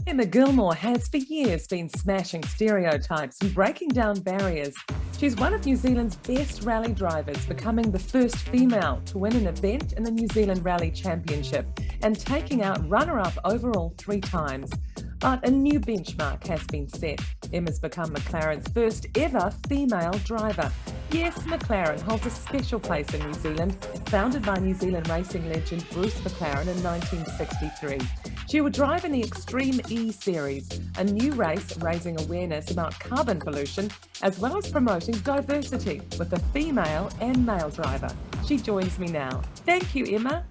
Emma Gilmour has for years been smashing stereotypes and breaking down barriers. She's one of New Zealand's best rally drivers, becoming the first female to win an event in the New Zealand Rally Championship and taking out runner-up overall 3 times. But a new benchmark has been set. Emma's become McLaren's first ever female driver. Yes, McLaren holds a special place in New Zealand, founded by New Zealand racing legend Bruce McLaren in 1963. She will drive in the Extreme E Series, a new race raising awareness about carbon pollution, as well as promoting diversity with a female and male driver. She joins me now. Thank you, Emma.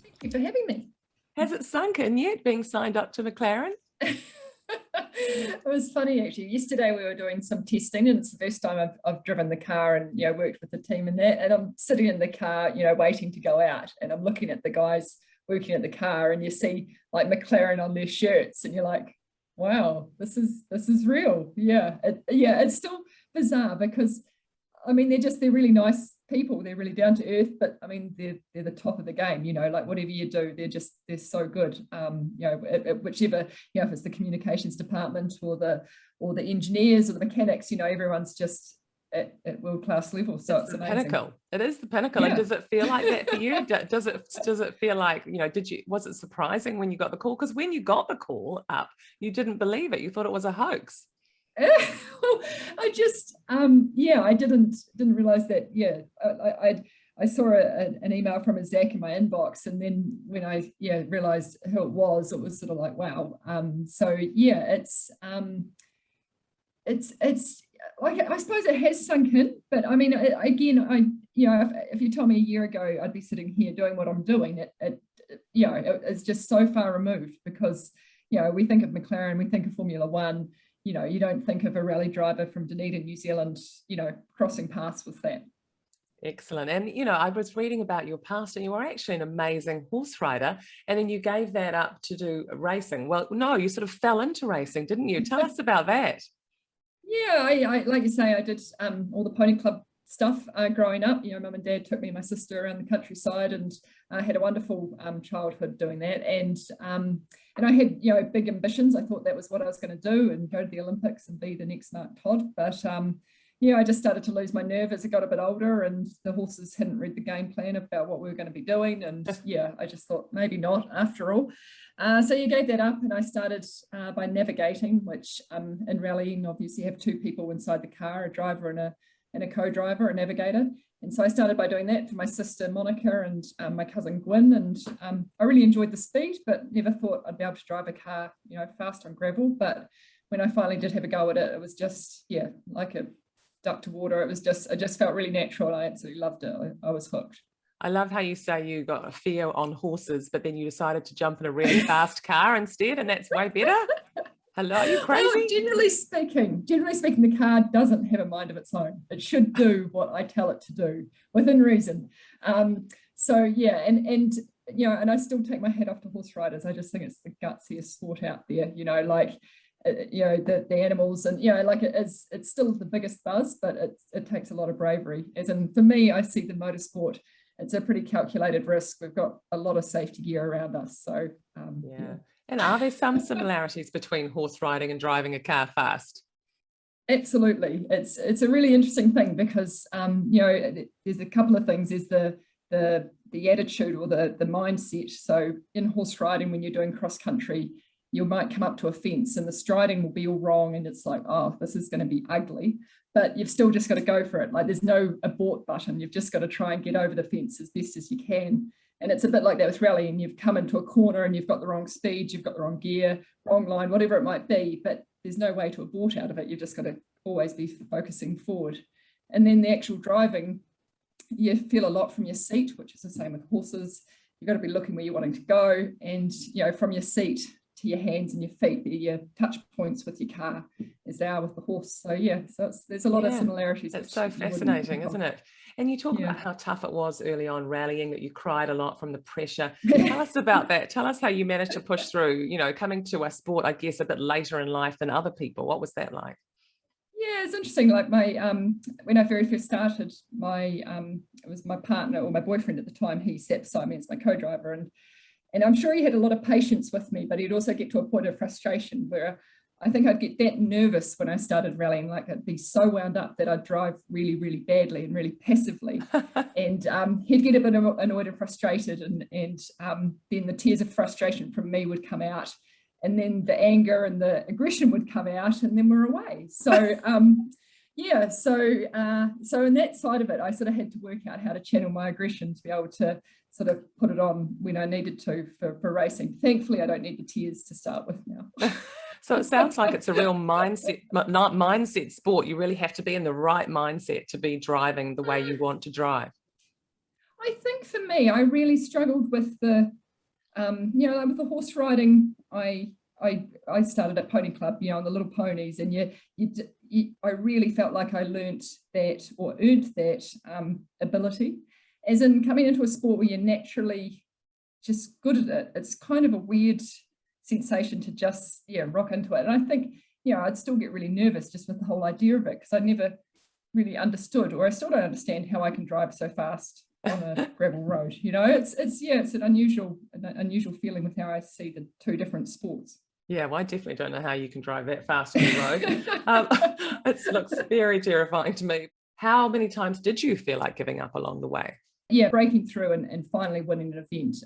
Thank you for having me. Has it sunk in yet, being signed up to McLaren? It was funny actually. Yesterday we were doing some testing, and it's the first time I've driven the car and worked with the team in that. And I'm sitting in the car, waiting to go out, and I'm looking at the guys working at the car, and you see like McLaren on their shirts, and you're like, wow, this is real. It's still bizarre because I mean they're really nice people, they're really down to earth, but I mean they're the top of the game, like whatever you do, they're so good. Whichever, if it's the communications department or the engineers or the mechanics, everyone's just at world-class level. So it's amazing. Pinnacle. It is the pinnacle. Yeah. And does it feel like that for you? Does it feel like, was it surprising when you got the call? Because when you got the call up, you didn't believe it. You thought it was a hoax. I just I didn't realize that. I saw an email from a Zach in my inbox, and then when I realized who it was sort of like, wow. It's like, I suppose it has sunk in, but I mean, again, if you told me a year ago I'd be sitting here doing what I'm doing, it's just so far removed, because we think of McLaren, we think of Formula One. You don't think of a rally driver from Dunedin, New Zealand, crossing paths with that. Excellent. And, I was reading about your past, and you were actually an amazing horse rider, and then you gave that up to do racing. Well, no, you sort of fell into racing, didn't you? Tell us about that. Yeah, I like you say, I did all the pony club stuff growing up. Mum and dad took me and my sister around the countryside, and I had a wonderful childhood doing that. And I had big ambitions. I thought that was what I was going to do, and go to the Olympics and be the next Mark Todd. But I just started to lose my nerve as I got a bit older, and the horses hadn't read the game plan about what we were going to be doing. And I just thought maybe not after all. So you gave that up, and I started by navigating, which in rallying obviously you have 2 people inside the car, a driver and a co-driver, a navigator. And so I started by doing that for my sister Monica and my cousin Gwyn, and I really enjoyed the speed, but never thought I'd be able to drive a car fast on gravel. But when I finally did have a go at it, it was just like a duck to water. It just felt really natural. I absolutely loved it. I was hooked. I love how you say you got a fear on horses, but then you decided to jump in a really fast car instead, and that's way better. Hello, are you crazy? Well, generally speaking, the car doesn't have a mind of its own. It should do what I tell it to do within reason. And I still take my hat off to horse riders. I just think it's the gutsiest sport out there. The animals, and it's still the biggest buzz, but it takes a lot of bravery. As in, for me, I see the motorsport, it's a pretty calculated risk. We've got a lot of safety gear around us. So And are there some similarities between horse riding and driving a car fast? Absolutely. It's a really interesting thing, because there's a couple of things. There's the attitude or the mindset. So in horse riding, when you're doing cross country, you might come up to a fence and the striding will be all wrong, and it's like, oh, this is going to be ugly, but you've still just got to go for it. Like, there's no abort button. You've just got to try and get over the fence as best as you can. And it's a bit like that with rallying. You've come into a corner and you've got the wrong speed, you've got the wrong gear, wrong line, whatever it might be, but there's no way to abort out of it. You've just got to always be focusing forward. And then the actual driving, you feel a lot from your seat, which is the same with horses. You've got to be looking where you're wanting to go, and from your seat to your hands and your feet, your touch points with your car as they are with the horse. So there's a lot of similarities. It's so fascinating, isn't it? And you talk about how tough it was early on rallying, that you cried a lot from the pressure. Tell us about that. Tell us how you managed to push through, coming to a sport, I guess, a bit later in life than other people. What was that like? Yeah, it's interesting. Like my when I very first started, it was my partner, or my boyfriend at the time, he sat beside me as my co-driver, and And I'm sure he had a lot of patience with me, but he'd also get to a point of frustration where I think I'd get that nervous when I started rallying, like I'd be so wound up that I'd drive really, really badly and really passively. And he'd get a bit annoyed and frustrated, and then the tears of frustration from me would come out, and then the anger and the aggression would come out, and then we're away. So yeah, so in that side of it, I sort of had to work out how to channel my aggression to be able to sort of put it on when I needed to for racing. Thankfully, I don't need the tears to start with now. So it sounds like it's a real mindset sport. You really have to be in the right mindset to be driving the way you want to drive. I think for me, I really struggled with the, with the horse riding. I started at Pony Club, on the little ponies, and I really felt like I learnt that or earned that ability. As in coming into a sport where you're naturally just good at it, it's kind of a weird sensation to just rock into it. And I think I'd still get really nervous just with the whole idea of it, because I never really understood, or I still don't understand how I can drive so fast on a gravel road. It's an unusual feeling with how I see the two different sports. Yeah, well, I definitely don't know how you can drive that fast on the road. It looks very terrifying to me. How many times did you feel like giving up along the way? Yeah, breaking through and finally winning an event.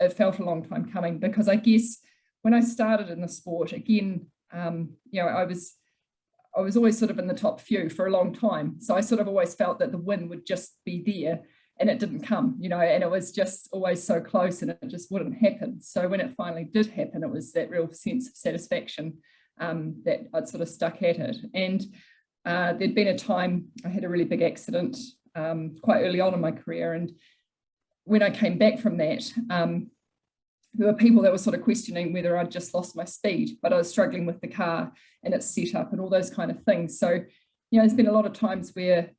It felt a long time coming, because I guess when I started in the sport, again, I was always sort of in the top few for a long time. So I sort of always felt that the win would just be there, and it didn't come, and it was just always so close, and it just wouldn't happen. So when it finally did happen, it was that real sense of satisfaction that I'd sort of stuck at it. And there'd been a time I had a really big accident quite early on in my career. And when I came back from that, there were people that were sort of questioning whether I'd just lost my speed, but I was struggling with the car and its setup and all those kind of things. So, there's been a lot of times where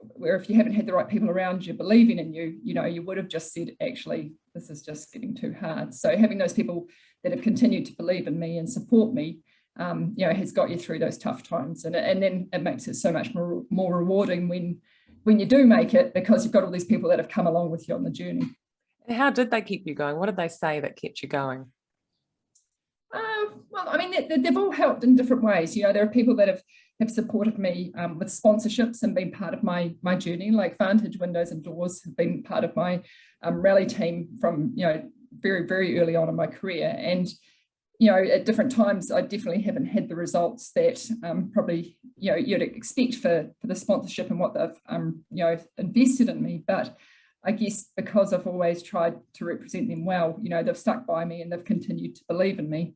if you haven't had the right people around you believing in you, you would have just said, actually, this is just getting too hard. So having those people that have continued to believe in me and support me, has got you through those tough times. And then it makes it so much more rewarding when you do make it, because you've got all these people that have come along with you on the journey. And how did they keep you going? What did they say that kept you going? Well, I mean, they've all helped in different ways. There are people that have supported me with sponsorships and been part of my journey, like Vantage Windows and Doors have been part of my rally team from, very, very early on in my career. And, at different times, I definitely haven't had the results that probably, you'd expect for the sponsorship and what they've, invested in me. But I guess because I've always tried to represent them well, they've stuck by me and they've continued to believe in me.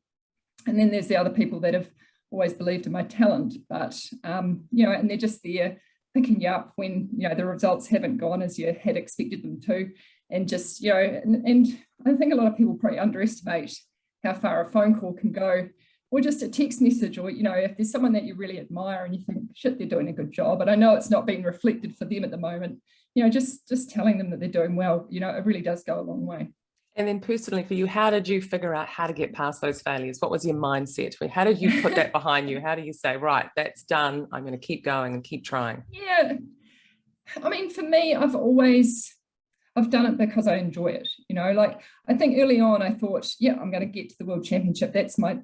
And then there's the other people that have always believed in my talent, but, and they're just there picking you up when, the results haven't gone as you had expected them to. And just, and I think a lot of people probably underestimate how far a phone call can go, or just a text message, or, if there's someone that you really admire and you think, shit, they're doing a good job, and I know it's not being reflected for them at the moment, just telling them that they're doing well, it really does go a long way. And then personally for you, how did you figure out how to get past those failures? What was your mindset? How did you put that behind you? How do you say, right, that's done, I'm going to keep going and keep trying? Yeah, I mean, for me, I've done it because I enjoy it. Like I think early on I thought, yeah, I'm going to get to the World Championship. That's my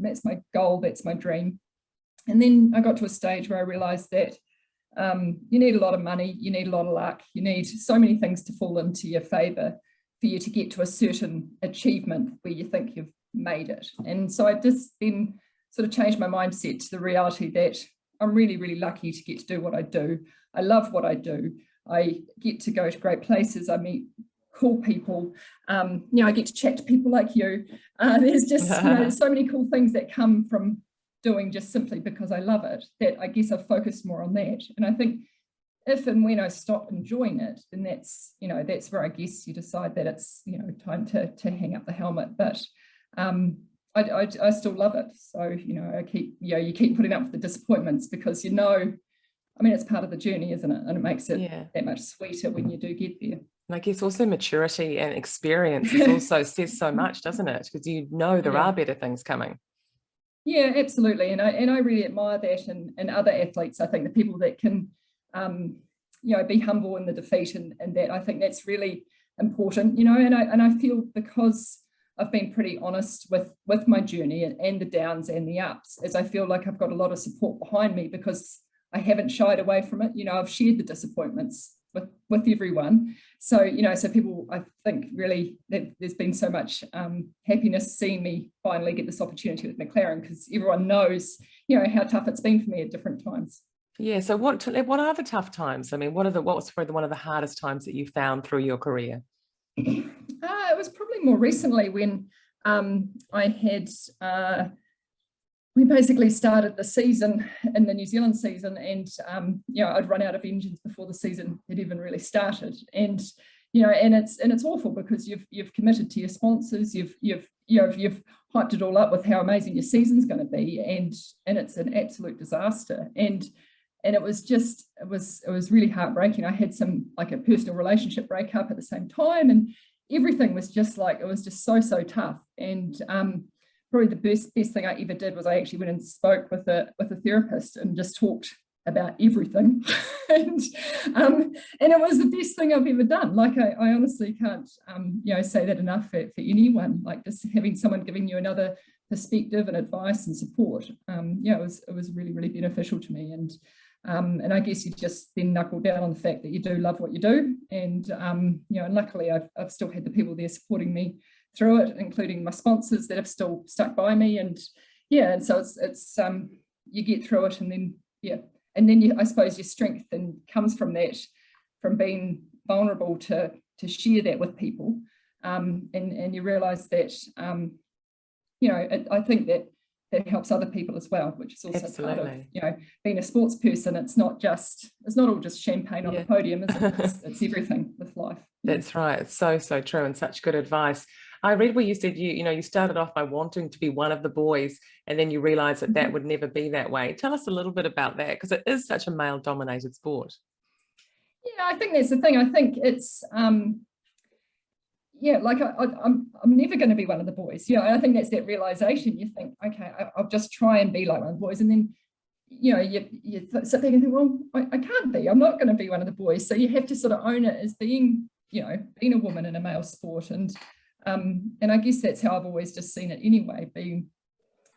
goal. That's my dream. And then I got to a stage where I realized that you need a lot of money. You need a lot of luck. You need so many things to fall into your favor for you to get to a certain achievement where you think you've made it. And so I just then sort of changed my mindset to the reality that I'm really, really lucky to get to do what I do. I love what I do. I get to go to great places. I meet cool people. I get to chat to people like you. There's just so many cool things that come from doing just simply because I love it, that I guess I've focused more on that. And I think if and when I stop enjoying it, then that's where I guess you decide that it's, time to hang up the helmet. But I still love it. So, I keep, you keep putting up with the disappointments because, it's part of the journey, isn't it? And it makes it that much sweeter when you do get there. And I guess also maturity and experience also says so much, doesn't it? Because there are better things coming. Yeah, absolutely. And I really admire that in other athletes. I think the people that can, be humble in the defeat and that, I think that's really important, and I feel because I've been pretty honest with my journey and the downs and the ups, as I feel like I've got a lot of support behind me because I haven't shied away from it. I've shared the disappointments with everyone. So, so people, I think really that there's been so much happiness seeing me finally get this opportunity with McLaren, because everyone knows, how tough it's been for me at different times. Yeah. So what are the tough times? I mean, what was probably one of the hardest times that you found through your career? It was probably more recently when I had we basically started the season in the New Zealand season, and I'd run out of engines before the season had even really started, and it's awful because you've committed to your sponsors, you've hyped it all up with how amazing your season's going to be, and it's an absolute disaster, and it was really heartbreaking. I had a personal relationship breakup at the same time, and everything was just so tough, and probably the best thing I ever did was I actually went and spoke with a therapist and just talked about everything. and it was the best thing I've ever done. Like I honestly can't say that enough for anyone, like just having someone giving you another perspective and advice and support. It was really, really beneficial to me. And I guess you just then knuckle down on the fact that you do love what you do. And, and luckily I've still had the people there supporting me through it, including my sponsors that have still stuck by me. And and so it's you get through it, and then I suppose your strength then comes from that, from being vulnerable to share that with people. And you realize that, I think that helps other people as well, which is also Absolutely. part of, being a sports person. It's not all just champagne on the podium, is it? It's everything with life. That's right. It's so true, and such good advice. I read where you said you started off by wanting to be one of the boys, and then you realized that would never be that way. Tell us a little bit about that, because it is such a male dominated sport. Yeah, I think that's the thing. I think it's I'm never going to be one of the boys. I think that's that realization. You think, okay, I'll just try and be like one of the boys, and then you sit back and think, well, I can't be. I'm not going to be one of the boys. So you have to sort of own it as being a woman in a male sport, and I guess that's how I've always just seen it anyway.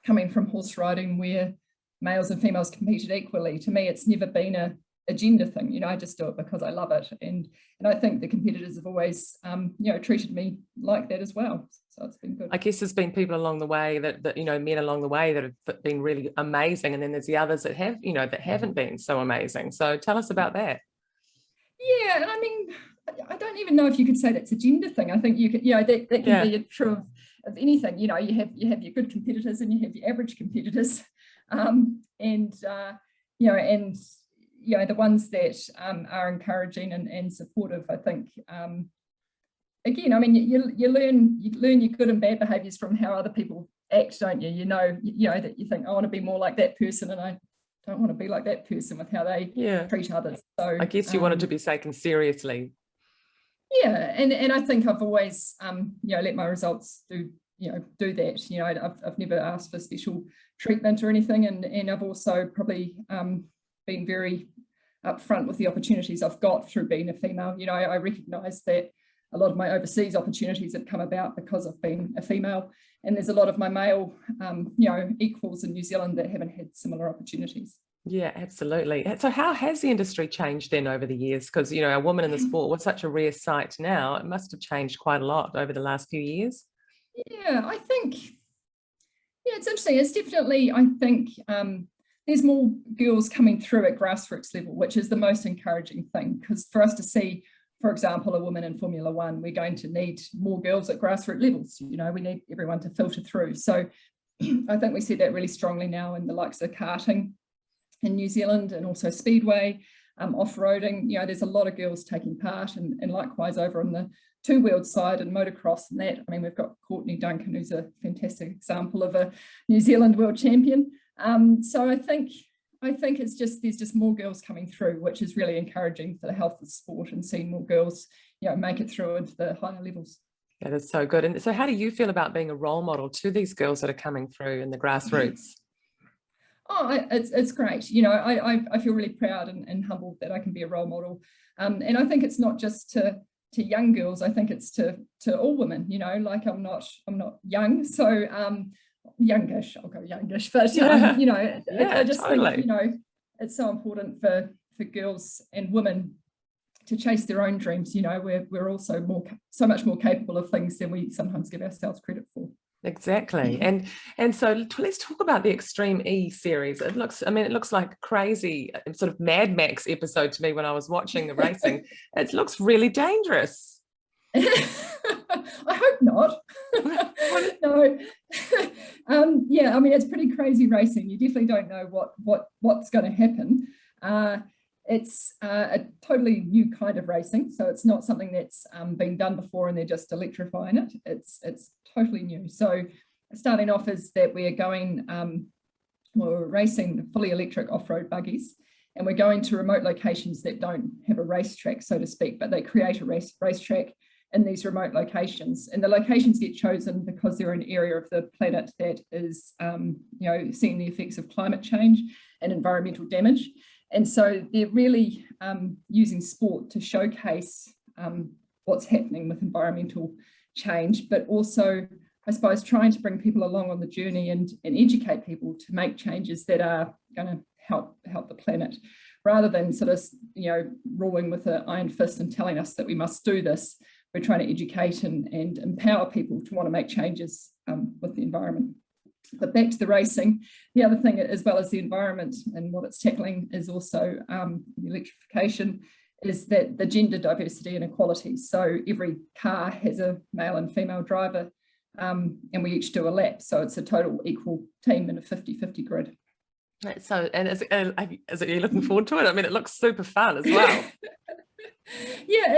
Coming from horse riding where males and females competed equally, to me, it's never been a gender thing. I just do it because I love it, and I think the competitors have always treated me like that as well, so it's been good. I guess there's been people along the way that men along the way that have been really amazing, and then there's the others that have that haven't been so amazing. So tell us about that. And I mean, I don't even know if you could say that's a gender thing. I think you could, that can be true of anything. You have your good competitors and you have your average competitors, and the ones that are encouraging and supportive. I think again, I mean, you learn your good and bad behaviours from how other people act, don't you? That you think, I want to be more like that person, and I don't want to be like that person with how they treat others. So I guess you wanted to be taken seriously. And I think I've always let my results do that. I've never asked for special treatment or anything, and I've also probably been very upfront with the opportunities I've got through being a female. I recognise that a lot of my overseas opportunities have come about because I've been a female, and there's a lot of my male equals in New Zealand that haven't had similar opportunities. Yeah, absolutely. So how has the industry changed then over the years? Because a woman in the sport was such a rare sight now. It must have changed quite a lot over the last few years. I think it's interesting. It's definitely, I think there's more girls coming through at grassroots level, which is the most encouraging thing, because for us to see, for example, a woman in Formula One, we're going to need more girls at grassroots levels. We need everyone to filter through. So I think we see that really strongly now in the likes of karting in New Zealand, and also speedway, off-roading. There's a lot of girls taking part, and likewise over on the two-wheeled side and motocross and that. I mean, we've got Courtney Duncan, who's a fantastic example of a New Zealand world champion. So I think it's just, there's just more girls coming through, which is really encouraging for the health of sport, and seeing more girls make it through into the higher levels. That is so good. And so how do you feel about being a role model to these girls that are coming through in the grassroots? It's great. I feel really proud and humbled that I can be a role model. And I think it's not just to young girls. I think it's to all women, you know, like I'm not young, so youngish, I'll go youngish, but you know, I just think, you know, it's so important for girls and women to chase their own dreams. You know, we're also so much more capable of things than we sometimes give ourselves credit for. Exactly. And so let's talk about the Extreme E series. It looks like a crazy sort of Mad Max episode to me when I was watching the racing. It looks really dangerous. I hope not. No. Yeah, I mean, it's pretty crazy racing. You definitely don't know what's going to happen. It's a totally new kind of racing, so it's not something that's been done before and they're just electrifying it. It's totally new. So starting off is that we are going, we're racing fully electric off-road buggies, and we're going to remote locations that don't have a racetrack, so to speak, but they create a racetrack in these remote locations. And the locations get chosen because they're an area of the planet that is, you know, seeing the effects of climate change and environmental damage. And so they're really using sport to showcase what's happening with environmental change, but also, I suppose, trying to bring people along on the journey and educate people to make changes that are going to help the planet, rather than sort of, you know, ruling with an iron fist and telling us that we must do this. We're trying to educate and empower people to want to make changes with the environment. But back to the racing, the other thing, as well as the environment and what it's tackling, is also the electrification, is that the gender diversity and equality. So every car has a male and female driver, and we each do a lap. So it's a total equal team in a 50-50 grid. So, and is it you're looking forward to it? I mean, it looks super fun as well. Yeah,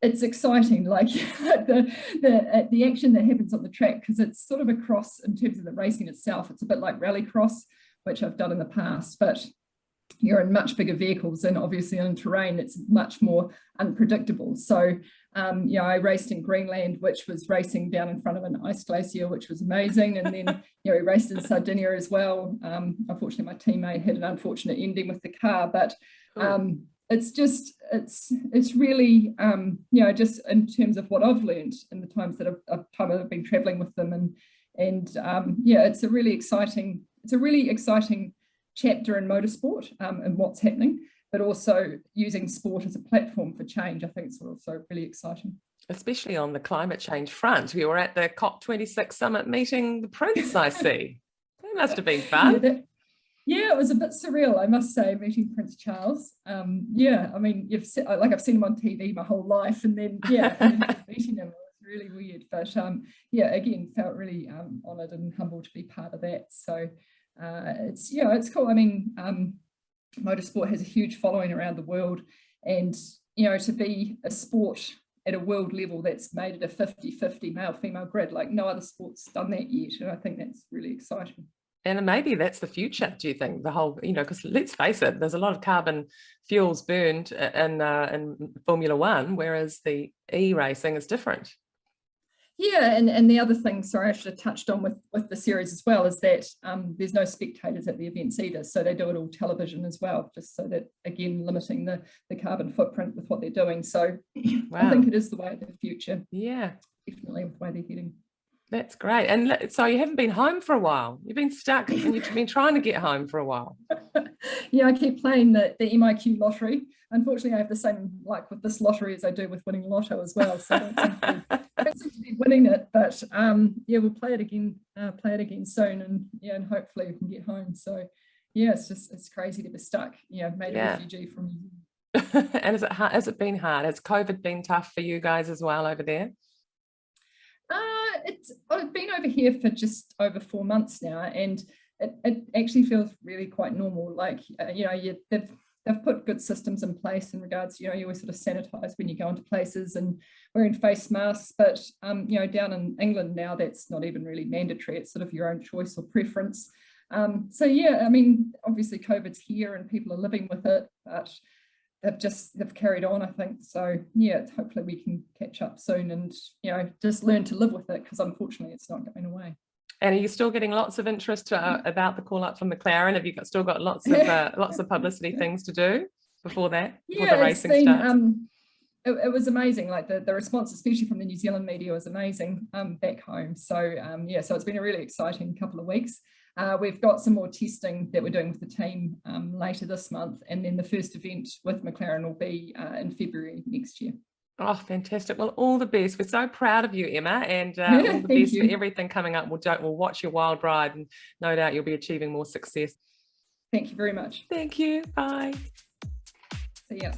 it's exciting, like the action that happens on the track, because it's sort of a cross in terms of the racing itself. It's a bit like rally cross, which I've done in the past, but you're in much bigger vehicles, and obviously on terrain it's much more unpredictable. So you know, I raced in Greenland, which was racing down in front of an ice glacier, which was amazing, and then you know, we raced in Sardinia as well. Unfortunately my teammate had an unfortunate ending with the car, but it's just, it's really, you know, just in terms of what I've learned in the times that I've been traveling with them, and yeah, it's a really exciting chapter in motorsport and what's happening, but also using sport as a platform for change. I think it's also really exciting. Especially on the climate change front. We were at the COP26 summit meeting the Prince, I see. That must have been fun. Yeah, it was a bit surreal, I must say, meeting Prince Charles. Yeah, I mean, I've seen him on TV my whole life, and then meeting him was really weird. But yeah, again, felt really honoured and humbled to be part of that. So it's cool. I mean, motorsport has a huge following around the world, and you know, to be a sport at a world level that's made it a 50-50 male-female grid, like no other sport's done that yet, and I think that's really exciting. And maybe that's the future, do you think? The whole, you know, because let's face it, there's a lot of carbon fuels burned in Formula One, whereas the e-racing is different. Yeah, and the other thing, sorry, I should have touched on with the series as well, is that there's no spectators at the events either, so they do it all television as well, just so that, again, limiting the carbon footprint with what they're doing. So wow. I think it is the way of the future. Yeah, definitely with the way they're heading. That's great. And so you haven't been home for a while. You've been stuck and you've been trying to get home for a while. Yeah, I keep playing the MIQ lottery. Unfortunately, I have the same luck with this lottery as I do with winning lotto as well. So I don't seem to be winning it, but yeah, we'll play it again soon, and yeah, and hopefully we can get home. So yeah, it's crazy to be stuck. Yeah, made a refugee from New Zealand. And has it been hard? Has COVID been tough for you guys as well over there? I've been over here for just over 4 months now, and it actually feels really quite normal. Like you know, they've put good systems in place in regards, you know, you always sort of sanitize when you go into places and wearing face masks, but you know, down in England now that's not even really mandatory. It's sort of your own choice or preference. So yeah, I mean, obviously COVID's here and people are living with it, but they've carried on, I think. So yeah, hopefully we can catch up soon and, you know, just learn to live with it, because unfortunately it's not going away. And are you still getting lots of interest about the call up from McLaren? Have you still got lots of publicity things to do? before that, before the Yeah, it's racing been starts? it was amazing. Like the response, especially from the New Zealand media, was amazing back home. So yeah, so it's been a really exciting couple of weeks. We've got some more testing that we're doing with the team later this month, and then the first event with McLaren will be in February next year. Oh, fantastic. Well, all the best. We're so proud of you, Emma, and all the Thank best for you. everything coming up. We'll watch your wild ride, and no doubt you'll be achieving more success. Thank you very much. Thank you. Bye. See ya.